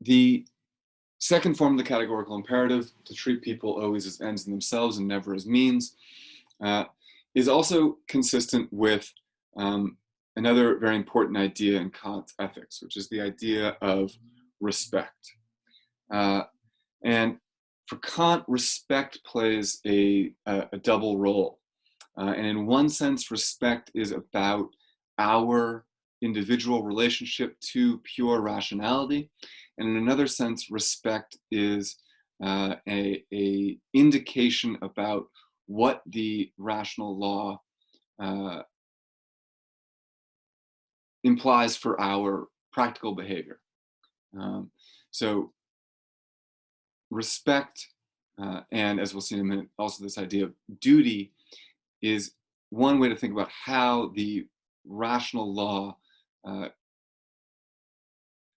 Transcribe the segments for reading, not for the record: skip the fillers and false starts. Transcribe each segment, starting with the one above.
The second form of the categorical imperative, to treat people always as ends in themselves and never as means, is also consistent with another very important idea in Kant's ethics, which is the idea of respect. And for Kant, respect plays a double role. And in one sense, respect is about our individual relationship to pure rationality. And in another sense, respect is a indication about what the rational law implies for our practical behavior. So respect, and as we'll see in a minute, also this idea of duty is one way to think about how the rational law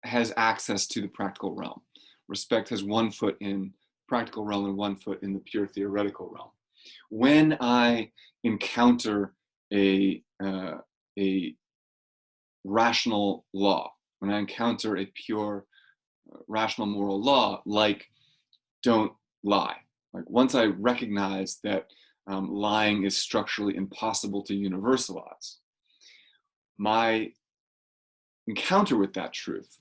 has access to the practical realm. Respect has one foot in practical realm and one foot in the pure theoretical realm. When I encounter a rational law, when I encounter a pure rational moral law, like don't lie, like once I recognize that lying is structurally impossible to universalize, my encounter with that truth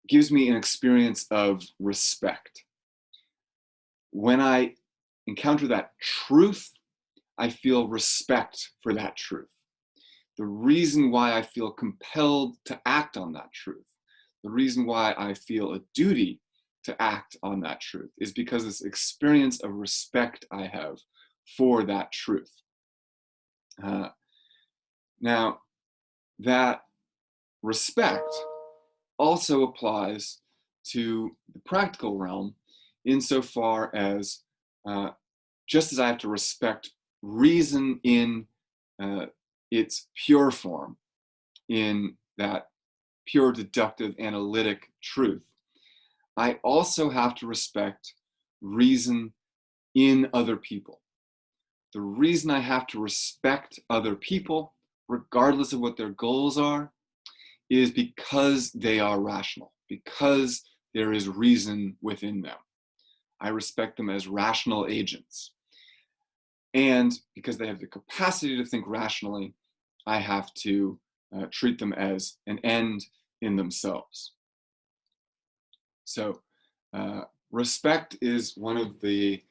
gives me an experience of respect. When I encounter that truth, I feel respect for that truth. The reason why I feel compelled to act on that truth, the reason why I feel a duty to act on that truth, is because this experience of respect I have for that truth. Now, that respect also applies to the practical realm insofar as just as I have to respect reason in its pure form, in that pure deductive analytic truth, I also have to respect reason in other people. The reason I have to respect other people, regardless of what their goals are, is because they are rational, because there is reason within them. I respect them as rational agents. And because they have the capacity to think rationally, I have to treat them as an end in themselves. So respect is one of the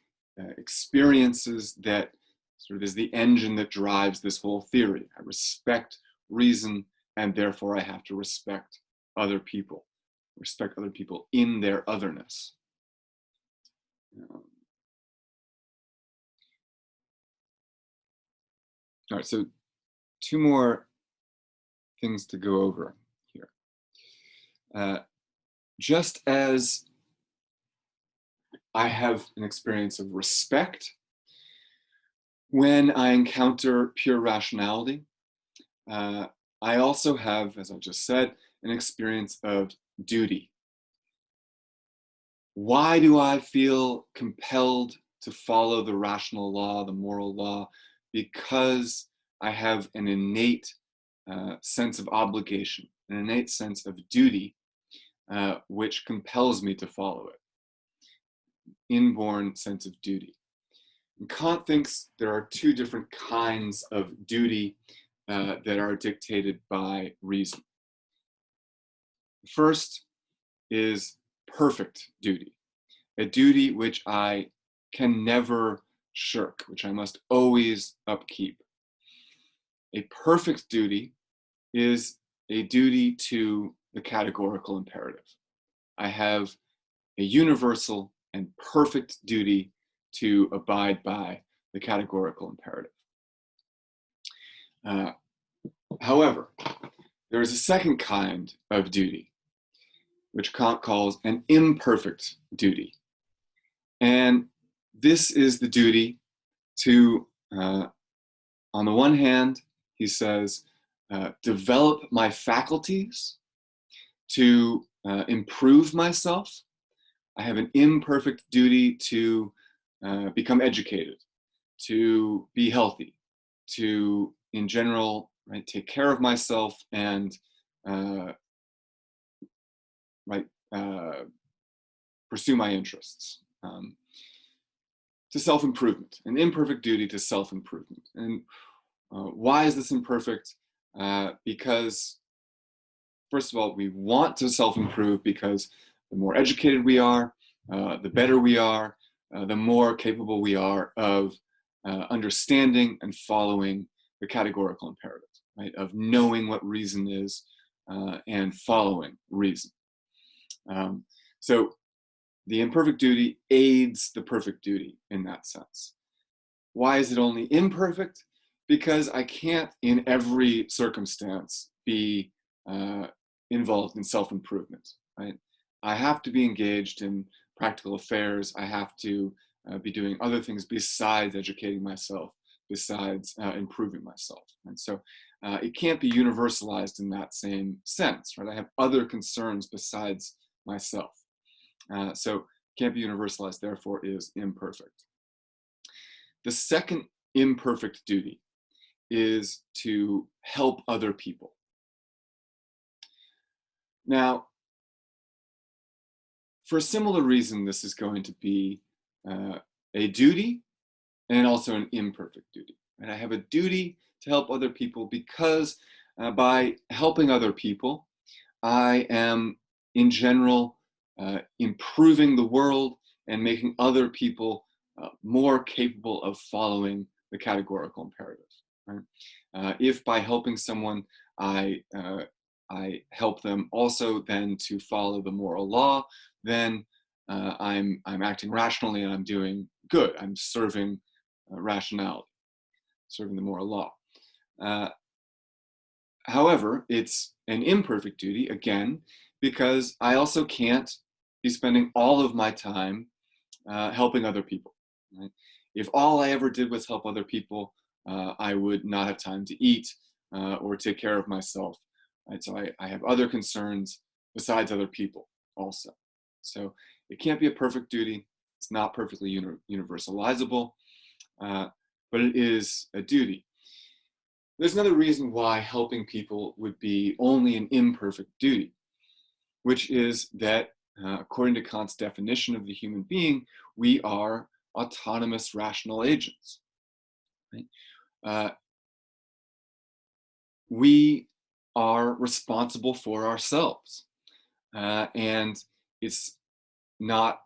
experiences that sort of is the engine that drives this whole theory. I respect reason, and therefore I have to respect other people in their otherness. All right, so two more things to go over here. Just as I have an experience of respect when I encounter pure rationality, I also have, as I just said, an experience of duty. Why do I feel compelled to follow the rational law, the moral law? Because I have an innate sense of obligation, an innate sense of duty, which compels me to follow it. Inborn sense of duty. And Kant thinks there are two different kinds of duty that are dictated by reason. First is perfect duty, a duty which I can never shirk, which I must always upkeep. A perfect duty is a duty to the categorical imperative. I have a universal and perfect duty to abide by the categorical imperative. However, there is a second kind of duty, which Kant calls an imperfect duty. And this is the duty to, on the one hand, he says, develop my faculties to improve myself. I have an imperfect duty to become educated, to be healthy, to, in general, right, take care of myself and pursue my interests, to self-improvement, an imperfect duty to self-improvement. And why is this imperfect? Because, first of all, we want to self-improve because the more educated we are, the better we are, the more capable we are of understanding and following the categorical imperative, right? Of knowing what reason is and following reason. So the imperfect duty aids the perfect duty in that sense. Why is it only imperfect? Because I can't, in every circumstance, be involved in self-improvement, right? I have to be engaged in practical affairs. I have to be doing other things besides educating myself, besides improving myself. And so it can't be universalized in that same sense, right? I have other concerns besides myself. So can't be universalized, therefore is imperfect. The second imperfect duty is to help other people. Now, for a similar reason, this is going to be a duty and also an imperfect duty. And I have a duty to help other people because by helping other people, I am, in general, improving the world and making other people more capable of following the categorical imperative. Right? If by helping someone, I help them also then to follow the moral law, then I'm acting rationally and I'm doing good. I'm serving rationality, serving the moral law. However, it's an imperfect duty, again, because I also can't be spending all of my time helping other people. Right? If all I ever did was help other people, I would not have time to eat or take care of myself. Right? So I have other concerns besides other people also. So it can't be a perfect duty. It's not perfectly universalizable, but it is a duty. There's another reason why helping people would be only an imperfect duty, which is that according to Kant's definition of the human being, we are autonomous rational agents. Right? We are responsible for ourselves. And it's not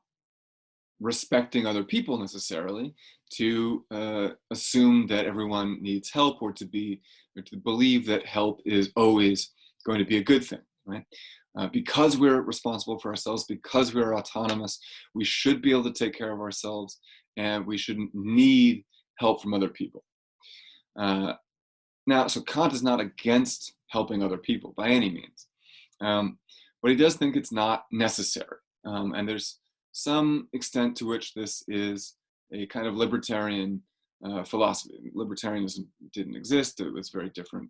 respecting other people necessarily to assume that everyone needs help or to believe that help is always going to be a good thing, right? Because we're responsible for ourselves, because we're autonomous, we should be able to take care of ourselves and we shouldn't need help from other people. Now, so Kant is not against helping other people by any means, but he does think it's not necessary. And there's some extent to which this is a kind of libertarian philosophy. Libertarianism didn't exist. It was a very different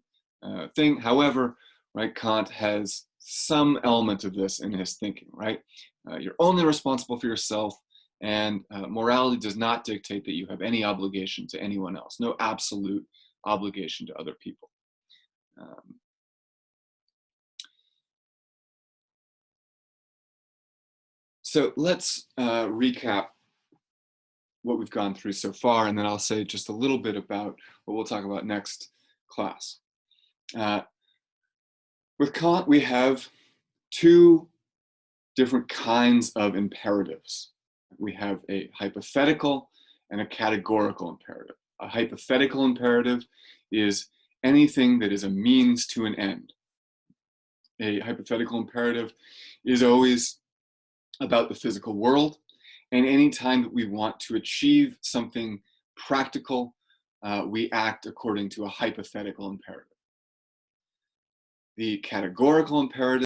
thing. However, right, Kant has some element of this in his thinking, right? You're only responsible for yourself, and morality does not dictate that you have any obligation to anyone else, no absolute obligation to other people. So let's recap what we've gone through so far, and then I'll say just a little bit about what we'll talk about next class. With Kant, we have two different kinds of imperatives. We have a hypothetical and a categorical imperative. A hypothetical imperative is anything that is a means to an end. A hypothetical imperative is always about the physical world, and any time that we want to achieve something practical, we act according to a hypothetical imperative. The categorical imperative